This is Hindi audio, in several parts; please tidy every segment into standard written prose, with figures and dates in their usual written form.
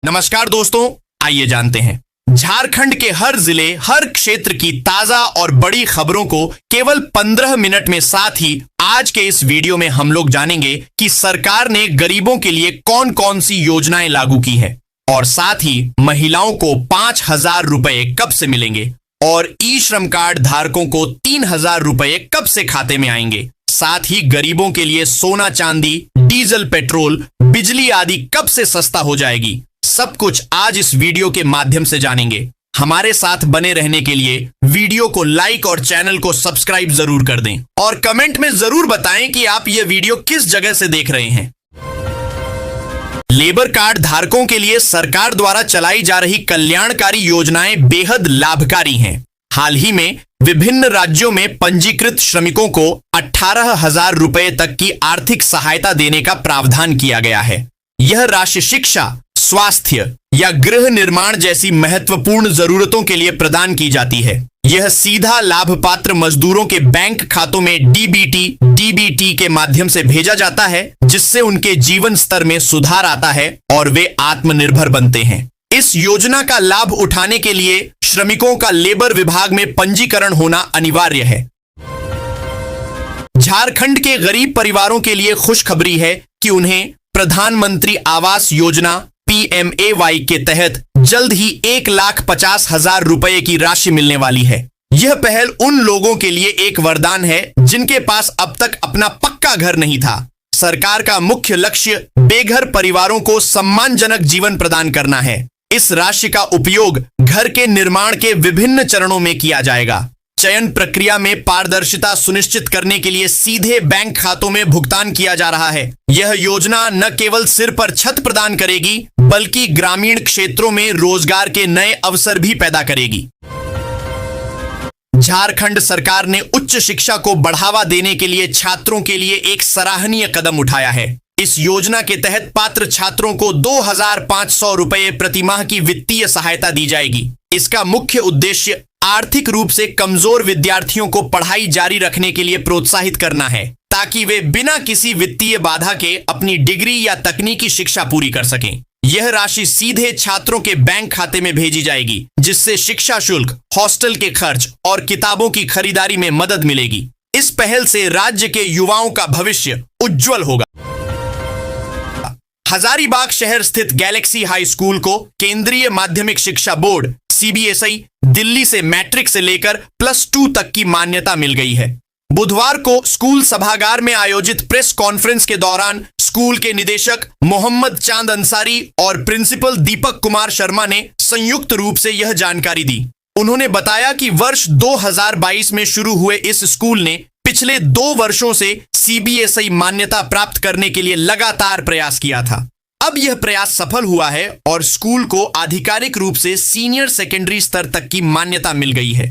नमस्कार दोस्तों, आइए जानते हैं झारखंड के हर जिले, हर क्षेत्र की ताजा और बड़ी खबरों को केवल 15 मिनट में। साथ ही आज के इस वीडियो में हम लोग जानेंगे कि सरकार ने गरीबों के लिए कौन कौन सी योजनाएं लागू की है और साथ ही महिलाओं को 5,000 रुपए कब से मिलेंगे और ई श्रम कार्ड धारकों को 3,000 रुपए कब से खाते में आएंगे। साथ ही गरीबों के लिए सोना चांदी, डीजल, पेट्रोल, बिजली आदि कब से सस्ता हो जाएगी। सब कुछ आज इस वीडियो के माध्यम से जानेंगे। हमारे साथ बने रहने के लिए वीडियो को लाइक और चैनल को सब्सक्राइब जरूर कर दें और कमेंट में जरूर बताएं कि आप यह वीडियो किस जगह से देख रहे हैं। लेबर कार्ड धारकों के लिए सरकार द्वारा चलाई जा रही कल्याणकारी योजनाएं बेहद लाभकारी हैं। हाल ही में विभिन्न राज्यों में पंजीकृत श्रमिकों को 18,000 रुपए तक की आर्थिक सहायता देने का प्रावधान किया गया है। यह राशि शिक्षा, स्वास्थ्य या गृह निर्माण जैसी महत्वपूर्ण जरूरतों के लिए प्रदान की जाती है। यह सीधा लाभ पात्र मजदूरों के बैंक खातों में डीबीटी के माध्यम से भेजा जाता है, जिससे उनके जीवन स्तर में सुधार आता है और वे आत्मनिर्भर बनते हैं। इस योजना का लाभ उठाने के लिए श्रमिकों का लेबर विभाग में पंजीकरण होना अनिवार्य है। झारखंड के गरीब परिवारों के लिए खुशखबरी है कि उन्हें प्रधानमंत्री आवास योजना PMAY के तहत जल्द ही 1,50,000 रुपए की राशि मिलने वाली है। यह पहल उन लोगों के लिए एक वरदान है जिनके पास अब तक अपना पक्का घर नहीं था। सरकार का मुख्य लक्ष्य बेघर परिवारों को सम्मानजनक जीवन प्रदान करना है। इस राशि का उपयोग घर के निर्माण के विभिन्न चरणों में किया जाएगा। चयन प्रक्रिया में पारदर्शिता सुनिश्चित करने के लिए सीधे बैंक खातों में भुगतान किया जा रहा है। यह योजना न केवल सिर पर छत प्रदान करेगी, बल्कि ग्रामीण क्षेत्रों में रोजगार के नए अवसर भी पैदा करेगी। झारखंड सरकार ने उच्च शिक्षा को बढ़ावा देने के लिए छात्रों के लिए एक सराहनीय कदम उठाया है। इस योजना के तहत पात्र छात्रों को 2,500 रुपए प्रतिमाह की वित्तीय सहायता दी जाएगी। इसका मुख्य उद्देश्य आर्थिक रूप से कमजोर विद्यार्थियों को पढ़ाई जारी रखने के लिए प्रोत्साहित करना है, ताकि वे बिना किसी वित्तीय बाधा के अपनी डिग्री या तकनीकी शिक्षा पूरी कर सकें। यह राशि सीधे छात्रों के बैंक खाते में भेजी जाएगी, जिससे शिक्षा शुल्क, हॉस्टल के खर्च और किताबों की खरीदारी में मदद मिलेगी। इस पहल से राज्य के युवाओं का भविष्य उज्जवल होगा। हजारीबाग शहर स्थित गैलेक्सी हाई स्कूल को केंद्रीय माध्यमिक शिक्षा बोर्ड CBSI दिल्ली से मैट्रिक से लेकर +2 तक की मान्यता मिल गई है। बुधवार को स्कूल सभागार में आयोजित प्रेस कॉन्फ्रेंस के दौरान स्कूल के निदेशक मोहम्मद चांद अंसारी और प्रिंसिपल दीपक कुमार शर्मा ने संयुक्त रूप से यह जानकारी दी। उन्होंने बताया कि वर्ष 2022 में शुरू हुए इस स्कूल ने पिछले 2 वर्षों से CBSI मान्यता प्राप्त करने के लिए लगातार प्रयास किया था। अब यह प्रयास सफल हुआ है और स्कूल को आधिकारिक रूप से सीनियर सेकेंडरी स्तर तक की मान्यता मिल गई है।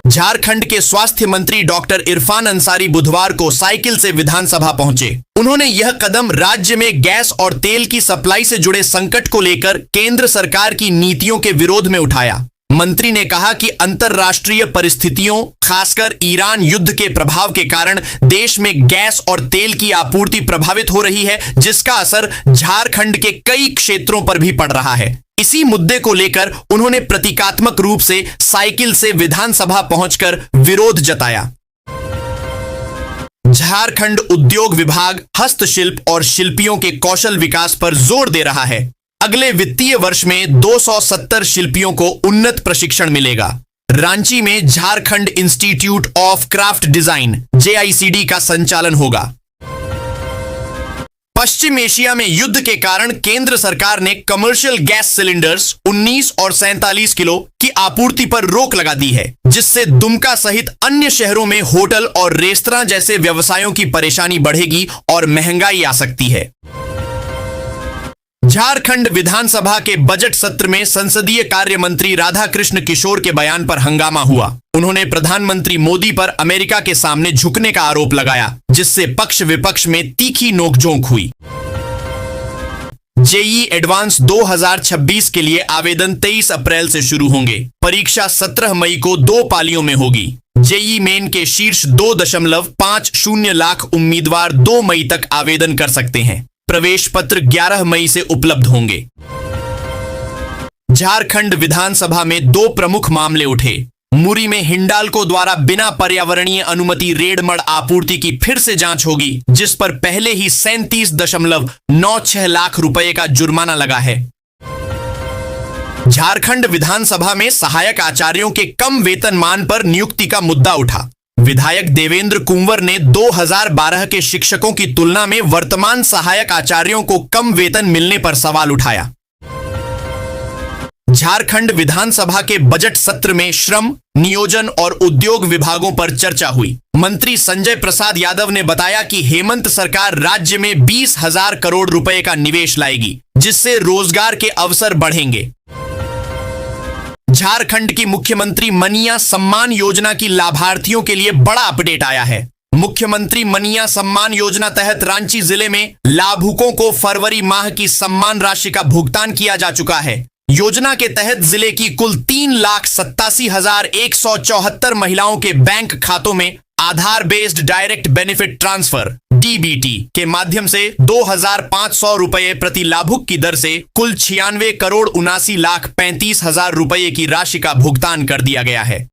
झारखंड के स्वास्थ्य मंत्री डॉक्टर इरफान अंसारी बुधवार को साइकिल से विधानसभा पहुंचे। उन्होंने यह कदम राज्य में गैस और तेल की सप्लाई से जुड़े संकट को लेकर केंद्र सरकार की नीतियों के विरोध में उठाया। मंत्री ने कहा कि अंतर्राष्ट्रीय परिस्थितियों, खासकर ईरान युद्ध के प्रभाव के कारण देश में गैस और तेल की आपूर्ति प्रभावित हो रही है, जिसका असर झारखंड के कई क्षेत्रों पर भी पड़ रहा है। इसी मुद्दे को लेकर उन्होंने प्रतीकात्मक रूप से साइकिल से विधानसभा पहुंचकर विरोध जताया। झारखंड उद्योग विभाग हस्तशिल्प और शिल्पियों के कौशल विकास पर जोर दे रहा है। अगले वित्तीय वर्ष में 270 शिल्पियों को उन्नत प्रशिक्षण मिलेगा। रांची में Jharkhand institute of craft design JICD का संचालन होगा। पश्चिम एशिया में युद्ध के कारण केंद्र सरकार ने कमर्शियल गैस सिलेंडर्स 19 और 47 किलो की आपूर्ति पर रोक लगा दी है, जिससे दुमका सहित अन्य शहरों में होटल और रेस्तरां जैसे व्यवसायों की परेशानी बढ़ेगी और महंगाई आ सकती है। झारखंड विधानसभा के बजट सत्र में संसदीय कार्य मंत्री राधाकृष्ण किशोर के बयान पर हंगामा हुआ। उन्होंने प्रधानमंत्री मोदी पर अमेरिका के सामने झुकने का आरोप लगाया, जिससे पक्ष विपक्ष में तीखी नोकझोंक हुई। JEE एडवांस 2026 के लिए आवेदन 23 अप्रैल से शुरू होंगे। परीक्षा 17 मई को 2 पालियों में होगी। JEE मेन के शीर्ष 2.50 लाख उम्मीदवार 2 मई तक आवेदन कर सकते हैं। प्रवेश पत्र 11 मई से उपलब्ध होंगे। झारखंड विधानसभा में 2 प्रमुख मामले उठे। मुरी में हिंडाल्को द्वारा बिना पर्यावरणीय अनुमति रेडमड आपूर्ति की फिर से जांच होगी, जिस पर पहले ही 37.96 लाख रुपए का जुर्माना लगा है। झारखंड विधानसभा में सहायक आचार्यों के कम वेतनमान पर नियुक्ति का मुद्दा उठा। विधायक देवेंद्र कुंवर ने 2012 के शिक्षकों की तुलना में वर्तमान सहायक आचार्यों को कम वेतन मिलने पर सवाल उठाया। झारखंड विधानसभा के बजट सत्र में श्रम, नियोजन और उद्योग विभागों पर चर्चा हुई। मंत्री संजय प्रसाद यादव ने बताया कि हेमंत सरकार राज्य में 20,000 करोड़ रुपए का निवेश लाएगी, जिससे रोजगार के अवसर बढ़ेंगे। झारखंड की मुख्यमंत्री मनिया सम्मान योजना की लाभार्थियों के लिए बड़ा अपडेट आया है। मुख्यमंत्री मनिया सम्मान योजना तहत रांची जिले में लाभुकों को फरवरी माह की सम्मान राशि का भुगतान किया जा चुका है। योजना के तहत जिले की कुल 3,87,174 महिलाओं के बैंक खातों में Aadhaar based direct benefit transfer DBT के माध्यम से 2,500 रुपए प्रति लाभुक की दर से कुल 96,79,35,000 रुपए की राशि का भुगतान कर दिया गया है।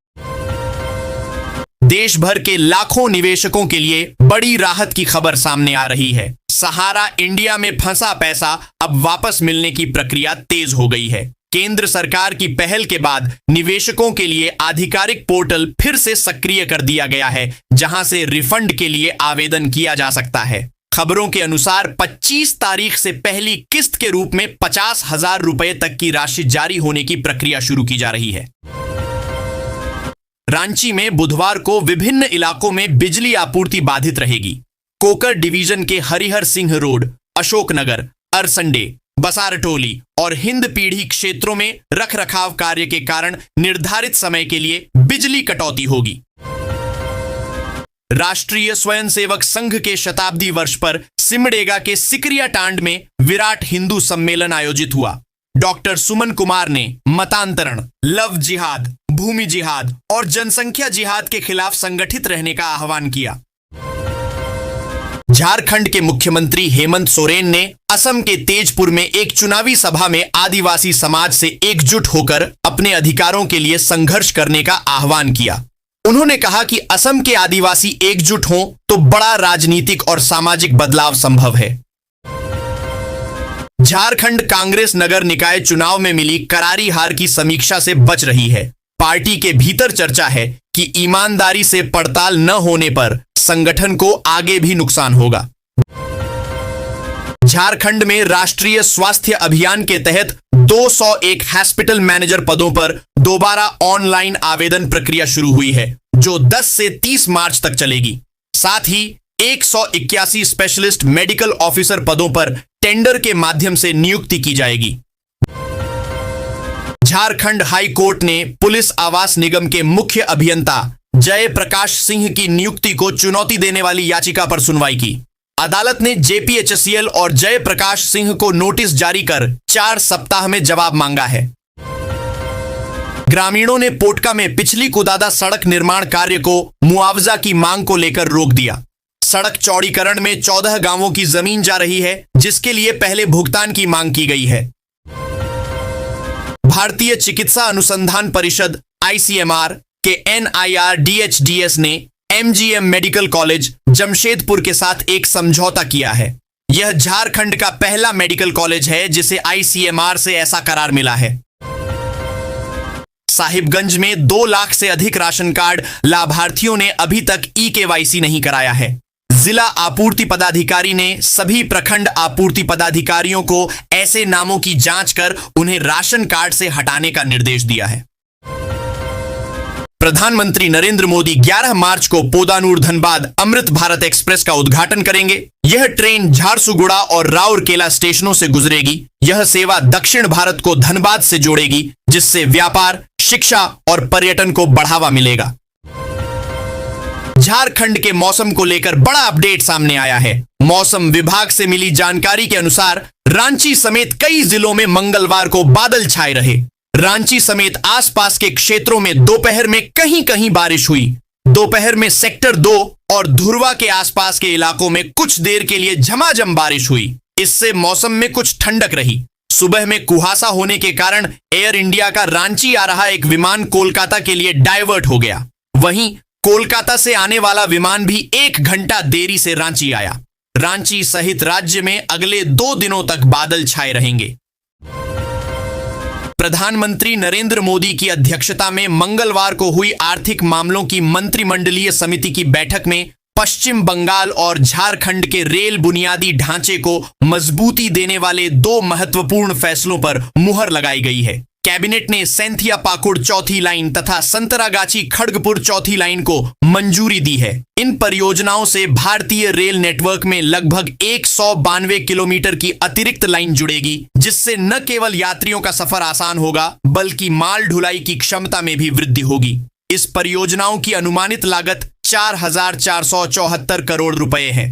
देश भर के लाखों निवेशकों के लिए बड़ी राहत की खबर सामने आ रही है। सहारा इंडिया में फंसा पैसा अब वापस मिलने की प्रक्रिया तेज हो गई है। केंद्र सरकार की पहल के बाद निवेशकों के लिए आधिकारिक पोर्टल फिर से सक्रिय कर दिया गया है, जहां से रिफंड के लिए आवेदन किया जा सकता है। खबरों के अनुसार 25 तारीख से पहली किस्त के रूप में 50,000 रुपए तक की राशि जारी होने की प्रक्रिया शुरू की जा रही है। रांची में बुधवार को विभिन्न इलाकों में बिजली आपूर्ति बाधित रहेगी। कोकर डिवीजन के हरिहर सिंह रोड, अशोकनगर, अरसंडे, बसारटोली और हिंद पीढ़ी क्षेत्रों में रखरखाव कार्य के कारण निर्धारित समय के लिए बिजली कटौती होगी। राष्ट्रीय स्वयंसेवक संघ के शताब्दी वर्ष पर सिमडेगा के सिकरिया टांड में विराट हिंदू सम्मेलन आयोजित हुआ। डॉक्टर सुमन कुमार ने मतांतरण, लव जिहाद, भूमि जिहाद और जनसंख्या जिहाद के खिलाफ संगठित रहने का आह्वान किया। झारखंड के मुख्यमंत्री हेमंत सोरेन ने असम के तेजपुर में एक चुनावी सभा में आदिवासी समाज से एकजुट होकर अपने अधिकारों के लिए संघर्ष करने का आह्वान किया। उन्होंने कहा कि असम के आदिवासी एकजुट हों तो बड़ा राजनीतिक और सामाजिक बदलाव संभव है। झारखंड कांग्रेस नगर निकाय चुनाव में मिली करारी हार की समीक्षा से बच रही है। पार्टी के भीतर चर्चा है कि ईमानदारी से पड़ताल न होने पर संगठन को आगे भी नुकसान होगा। झारखंड में राष्ट्रीय स्वास्थ्य अभियान के तहत 201 हॉस्पिटल मैनेजर पदों पर दोबारा ऑनलाइन आवेदन प्रक्रिया शुरू हुई है, जो 10 से 30 मार्च तक चलेगी। साथ ही 181 स्पेशलिस्ट मेडिकल ऑफिसर पदों पर टेंडर के माध्यम से नियुक्ति की जाएगी। झारखंड हाई कोर्ट ने पुलिस आवास निगम के मुख्य अभियंता जय प्रकाश सिंह की नियुक्ति को चुनौती देने वाली याचिका पर सुनवाई की। अदालत ने जेपीएचसीएल और जय प्रकाश सिंह को नोटिस जारी कर 4 सप्ताह में जवाब मांगा है। ग्रामीणों ने पोटका में पिछली कुदादा सड़क निर्माण कार्य को मुआवजा की मांग को लेकर रोक दिया। सड़क चौड़ीकरण में 14 गांवों की जमीन जा रही है, जिसके लिए पहले भुगतान की मांग की गई है। भारतीय चिकित्सा अनुसंधान परिषद आईसीएमआर के NIRDHDS ने MGM मेडिकल कॉलेज जमशेदपुर के साथ एक समझौता किया है। यह झारखंड का पहला मेडिकल कॉलेज है जिसे आईसीएमआर से ऐसा करार मिला है। साहिबगंज में 2 लाख से अधिक राशन कार्ड लाभार्थियों ने अभी तक eKYC नहीं कराया है। जिला आपूर्ति पदाधिकारी ने सभी प्रखंड आपूर्ति पदाधिकारियों को ऐसे नामों की जांच कर उन्हें राशन कार्ड से हटाने का निर्देश दिया है। प्रधानमंत्री नरेंद्र मोदी 11 मार्च को पोदानूर धनबाद अमृत भारत एक्सप्रेस का उद्घाटन करेंगे। यह ट्रेन झारसुगुड़ा और राउरकेला स्टेशनों से गुजरेगी। यह सेवा दक्षिण भारत को धनबाद से जोड़ेगी, जिससे व्यापार, शिक्षा और पर्यटन को बढ़ावा मिलेगा। झारखंड के मौसम को लेकर बड़ा अपडेट सामने आया है। मौसम विभाग से मिली जानकारी के अनुसार रांची समेत कई जिलों में मंगलवार को बादल छाए रहे। रांची समेत आसपास के क्षेत्रों में दोपहर में कहीं कहीं बारिश हुई। दोपहर में सेक्टर 2 और धुरवा के आसपास के इलाकों में कुछ देर के लिए झमाझम बारिश हुई। इससे मौसम में कुछ ठंडक रही। सुबह में कुहासा होने के कारण एयर इंडिया का रांची आ रहा एक विमान कोलकाता के लिए डाइवर्ट हो गया। वहीं कोलकाता से आने वाला विमान भी 1 घंटा देरी से रांची आया। रांची सहित राज्य में अगले 2 दिनों तक बादल छाए रहेंगे। प्रधानमंत्री नरेंद्र मोदी की अध्यक्षता में मंगलवार को हुई आर्थिक मामलों की मंत्रिमंडलीय समिति की बैठक में पश्चिम बंगाल और झारखंड के रेल बुनियादी ढांचे को मजबूती देने वाले 2 महत्वपूर्ण फैसलों पर मुहर लगाई गई है। कैबिनेट ने सैंथिया पाकुड़ चौथी लाइन तथा संतरागाछी खड़गपुर चौथी लाइन को मंजूरी दी है। इन परियोजनाओं से भारतीय रेल नेटवर्क में लगभग 192 किलोमीटर की अतिरिक्त लाइन जुड़ेगी, जिससे न केवल यात्रियों का सफर आसान होगा बल्कि माल ढुलाई की क्षमता में भी वृद्धि होगी। इस परियोजनाओं की अनुमानित लागत 4,474 करोड़ रुपए है।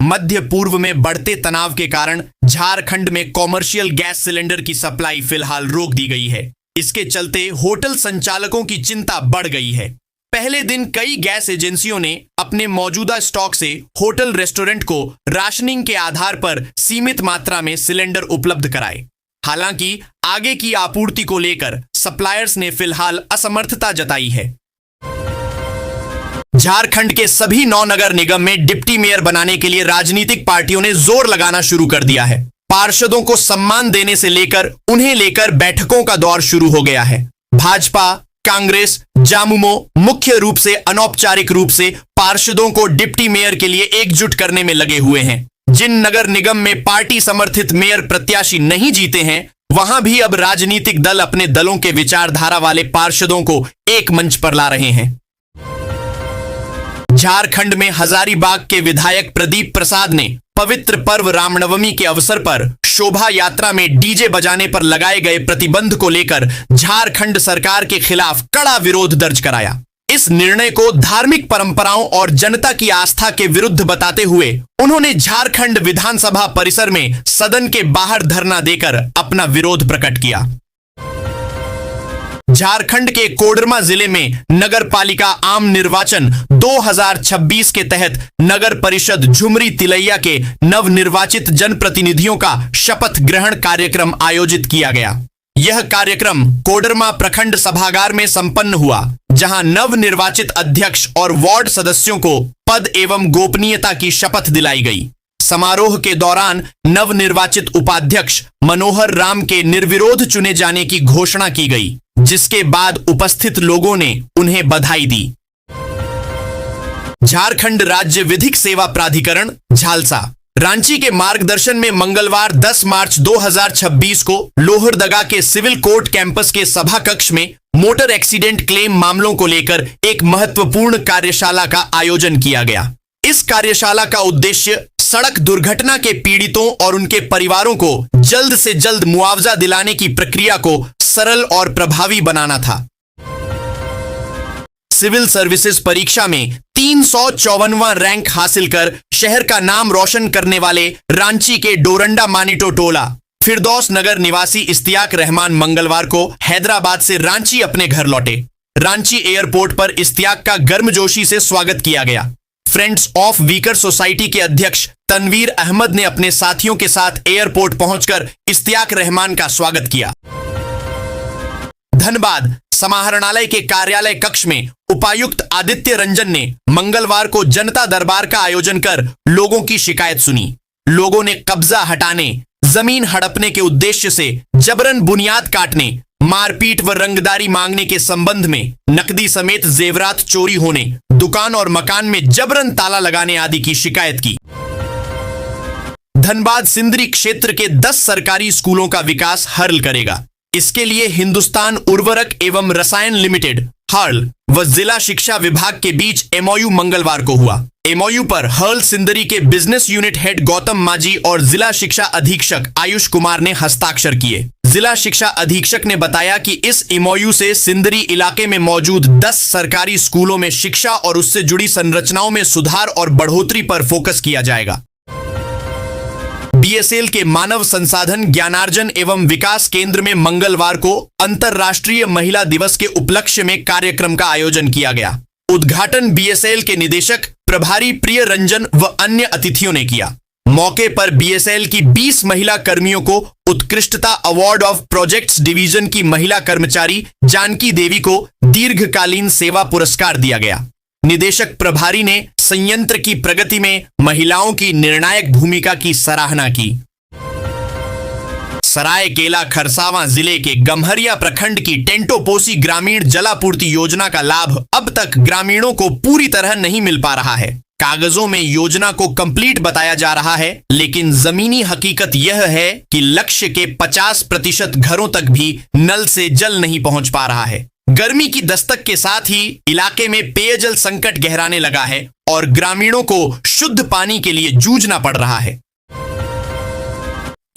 मध्य पूर्व में बढ़ते तनाव के कारण झारखंड में कॉमर्शियल गैस सिलेंडर की सप्लाई फिलहाल रोक दी गई है। इसके चलते होटल संचालकों की चिंता बढ़ गई है। पहले दिन कई गैस एजेंसियों ने अपने मौजूदा स्टॉक से होटल रेस्टोरेंट को राशनिंग के आधार पर सीमित मात्रा में सिलेंडर उपलब्ध कराए। हालांकि आगे की आपूर्ति को लेकर सप्लायर्स ने फिलहाल असमर्थता जताई है। झारखंड के सभी 9 नगर निगम में डिप्टी मेयर बनाने के लिए राजनीतिक पार्टियों ने जोर लगाना शुरू कर दिया है। पार्षदों को सम्मान देने से उन्हें लेकर बैठकों का दौर शुरू हो गया है। भाजपा, कांग्रेस, जामुमो मुख्य रूप से अनौपचारिक रूप से पार्षदों को डिप्टी मेयर के लिए एकजुट करने में लगे हुए हैं। जिन नगर निगम में पार्टी समर्थित मेयर प्रत्याशी नहीं जीते हैं, वहां भी अब राजनीतिक दल अपने दलों के विचारधारा वाले पार्षदों को एक मंच पर ला रहे हैं। झारखंड में हजारीबाग के विधायक प्रदीप प्रसाद ने पवित्र पर्व रामनवमी के अवसर पर शोभा यात्रा में डीजे बजाने पर लगाए गए प्रतिबंध को लेकर झारखंड सरकार के खिलाफ कड़ा विरोध दर्ज कराया। इस निर्णय को धार्मिक परंपराओं और जनता की आस्था के विरुद्ध बताते हुए उन्होंने झारखंड विधानसभा परिसर में सदन के बाहर धरना देकर अपना विरोध प्रकट किया। झारखंड के कोडरमा जिले में नगर पालिका आम निर्वाचन 2026 के तहत नगर परिषद झुमरी तिलैया के नवनिर्वाचित जनप्रतिनिधियों का शपथ ग्रहण कार्यक्रम आयोजित किया गया। यह कार्यक्रम कोडरमा प्रखंड सभागार में संपन्न हुआ, जहां नवनिर्वाचित अध्यक्ष और वार्ड सदस्यों को पद एवं गोपनीयता की शपथ दिलाई गई। समारोह के दौरान नवनिर्वाचित उपाध्यक्ष मनोहर राम के निर्विरोध चुने जाने की घोषणा की गई, जिसके बाद उपस्थित लोगों ने उन्हें बधाई दी। झारखंड राज्य विधिक सेवा प्राधिकरण झालसा रांची के मार्गदर्शन में मंगलवार 10 मार्च 2026 को लोहरदगा के सिविल कोर्ट कैंपस के सभा कक्ष में मोटर एक्सीडेंट क्लेम मामलों को लेकर एक महत्वपूर्ण कार्यशाला का आयोजन किया गया। इस कार्यशाला का उद्देश्य सड़क दुर्घटना के पीड़ितों और उनके परिवारों को जल्द से जल्द मुआवजा दिलाने की प्रक्रिया को सरल और प्रभावी बनाना था। सिविल सर्विसेज परीक्षा में 354वां रैंक हासिल कर शहर का नाम रोशन करने वाले रांची के डोरंडा मानिटो टोला फिरदौस नगर निवासी इश्तियाक रहमान मंगलवार को हैदराबाद से रांची अपने घर लौटे। रांची एयरपोर्ट पर इश्तियाक का गर्मजोशी से स्वागत किया गया। फ्रेंड्स ऑफ वीकर सोसाइटी के अध्यक्ष तनवीर अहमद ने अपने साथियों के साथ एयरपोर्ट पहुंचकर इश्तियाक रहमान का स्वागत किया। धनबाद समाहरणालय के कार्यालय कक्ष में उपायुक्त आदित्य रंजन ने मंगलवार को जनता दरबार का आयोजन कर लोगों की शिकायत सुनी। लोगों ने कब्जा हटाने, जमीन हड़पने के उद्देश्य से जबरन बुनियाद काटने, मारपीट व रंगदारी मांगने के संबंध में नकदी समेत जेवरात चोरी होने, दुकान और मकान में जबरन ताला लगाने आदि की शिकायत की। धनबाद सिंदरी क्षेत्र के 10 सरकारी स्कूलों का विकास हर्ल करेगा। इसके लिए हिंदुस्तान उर्वरक एवं रसायन लिमिटेड हर्ल व जिला शिक्षा विभाग के बीच एमओयू मंगलवार को हुआ। एमओयू पर हर्ल सिंदरी के बिजनेस यूनिट हेड गौतम माजी और जिला शिक्षा अधीक्षक आयुष कुमार ने हस्ताक्षर किए। जिला शिक्षा अधीक्षक ने बताया कि इस एमओयू से सिंदरी इलाके में मौजूद 10 सरकारी स्कूलों में शिक्षा और उससे जुड़ी संरचनाओं में सुधार और बढ़ोतरी पर फोकस किया जाएगा। बीएसएल के मानव संसाधन ज्ञानार्जन एवं विकास केंद्र में मंगलवार को अंतर्राष्ट्रीय महिला दिवस के उपलक्ष्य में कार्यक्रम का आयोजन किया गया। उद्घाटन बीएसएल के निदेशक प्रभारी प्रिय रंजन व अन्य अतिथियों ने किया। मौके पर बीएसएल की 20 महिला कर्मियों को उत्कृष्टता अवार्ड ऑफ प्रोजेक्ट्स डिवीजन की महिला कर्मचारी जानकी देवी को दीर्घकालीन सेवा पुरस्कार दिया गया। निदेशक प्रभारी ने संयंत्र की प्रगति में महिलाओं की निर्णायक भूमिका की सराहना की। सरायकेला खरसावां जिले के गम्हरिया प्रखंड की टेंटोपोसी ग्रामीण जलापूर्ति योजना का लाभ अब तक ग्रामीणों को पूरी तरह नहीं मिल पा रहा है। कागजों में योजना को कंप्लीट बताया जा रहा है, लेकिन जमीनी हकीकत यह है कि लक्ष्य के 50% घरों तक भी नल से जल नहीं पहुंच पा रहा है। गर्मी की दस्तक के साथ ही इलाके में पेयजल संकट गहराने लगा है और ग्रामीणों को शुद्ध पानी के लिए जूझना पड़ रहा है।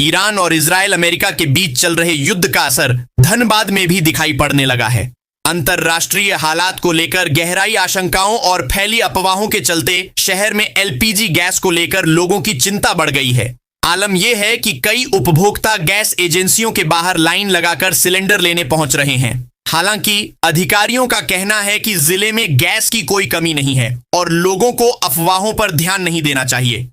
ईरान और इजराइल अमेरिका के बीच चल रहे युद्ध का असर धनबाद में भी दिखाई पड़ने लगा है। अंतरराष्ट्रीय हालात को लेकर गहराई आशंकाओं और फैली अफवाहों के चलते शहर में एलपीजी गैस को लेकर लोगों की चिंता बढ़ गई है। आलम यह है कि कई उपभोक्ता गैस एजेंसियों के बाहर लाइन लगाकर सिलेंडर लेने पहुंच रहे हैं। हालांकि अधिकारियों का कहना है कि जिले में गैस की कोई कमी नहीं है और लोगों को अफवाहों पर ध्यान नहीं देना चाहिए।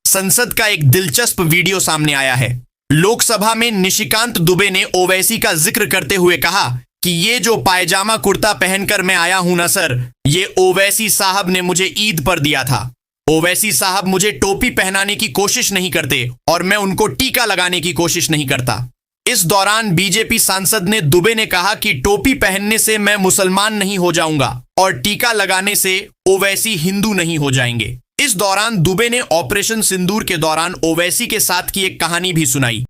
संसद का एक दिलचस्प वीडियो सामने आया है। लोकसभा में निशिकांत दुबे ने ओवैसी का जिक्र करते हुए कहा कि ये जो पायजामा कुर्ता पहनकर मैं आया हूं ना सर, ये ओवैसी साहब ने मुझे ईद पर दिया था। ओवैसी साहब मुझे टोपी पहनाने की कोशिश नहीं करते और मैं उनको टीका लगाने की कोशिश नहीं करता। इस दौरान बीजेपी सांसद ने दुबे ने कहा कि टोपी पहनने से मैं मुसलमान नहीं हो जाऊंगा और टीका लगाने से ओवैसी हिंदू नहीं हो जाएंगे। इस दौरान दुबे ने ऑपरेशन सिंदूर के दौरान ओवैसी के साथ की एक कहानी भी सुनाई।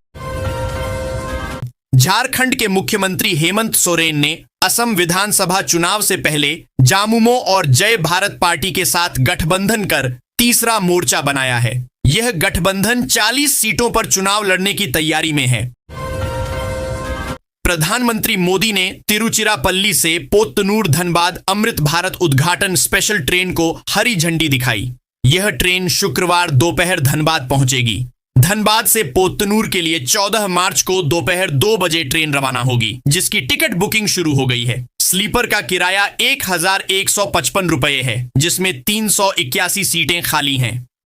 झारखंड के मुख्यमंत्री हेमंत सोरेन ने असम विधानसभा चुनाव से पहले जामुमो और जय भारत पार्टी के साथ गठबंधन कर तीसरा मोर्चा बनाया है। यह गठबंधन 40 सीटों पर चुनाव लड़ने की तैयारी में है। प्रधानमंत्री मोदी ने तिरुचिरापल्ली से पोत्तनूर धनबाद अमृत भारत उद्घाटन स्पेशल ट्रेन को हरी झंडी दिखाई। यह ट्रेन शुक्रवार दोपहर धनबाद पहुंचेगी। धनबाद से पोत्तनूर के लिए 14 मार्च को दोपहर 2 बजे ट्रेन रवाना होगी, जिसकी टिकट बुकिंग शुरू हो गई है। स्लीपर का किराया 1155 रुपये है, जिसमें 381 सीटें खाली हैं।